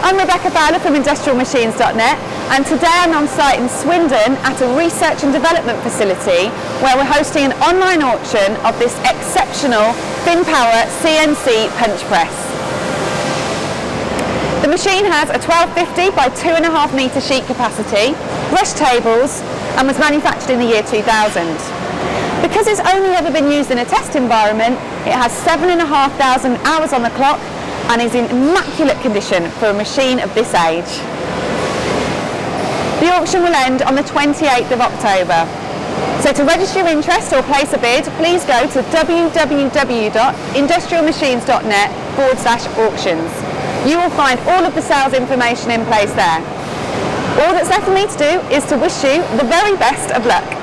I'm Rebecca Fowler from industrialmachines.net, and today I'm on site in Swindon at a research and development facility where we're hosting an online auction of this exceptional FinPower CNC punch press. The machine has a 1250 by 2.5 metre sheet capacity, brush tables, and was manufactured in the year 2000. Because it's only ever been used in a test environment, it has 7,500 hours on the clock and is in immaculate condition for a machine of this age. The auction will end on the 28th of October. So to register your interest or place a bid, please go to www.industrialmachines.net/auctions. You will find all of the sales information in place there. All that's left for me to do is to wish you the very best of luck.